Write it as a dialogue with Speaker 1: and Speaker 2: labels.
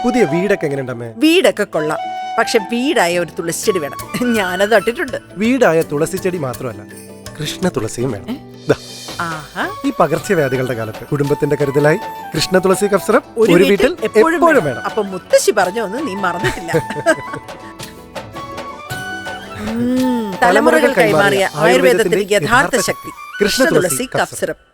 Speaker 1: പുതിയ വീടൊക്കെ എങ്ങനെയുണ്ടമ്മേ?
Speaker 2: വീടൊക്കെ കൊള്ളാം, പക്ഷെ വീടായ ഒരു തുളസിച്ചെടി വേണം. ഞാനത് നട്ടിട്ടുണ്ട്.
Speaker 1: വീടായ തുളസി ചെടി മാത്രമല്ല, കൃഷ്ണ തുളസിയും വേണം. ദാ,
Speaker 2: ആഹാ,
Speaker 1: ഈ പകർച്ചവ്യാധികളുടെ കാലത്ത് കുടുംബത്തിന്റെ കരുതലായി കൃഷ്ണ തുളസി കഫ് സിറപ്പ്
Speaker 2: ഒരു
Speaker 1: ഒരു വീട്ടിൽ എപ്പോഴും വേണം.
Speaker 2: അപ്പൊ മുത്തശ്ശി പറഞ്ഞൊന്നും നീ മറന്നിട്ടില്ല. തലമുറകൾ കൈമാറിയ ആയുർവേദത്തിന്റെ യഥാർത്ഥ ശക്തി കൃഷ്ണ തുളസി കഫ് സിറപ്പ്.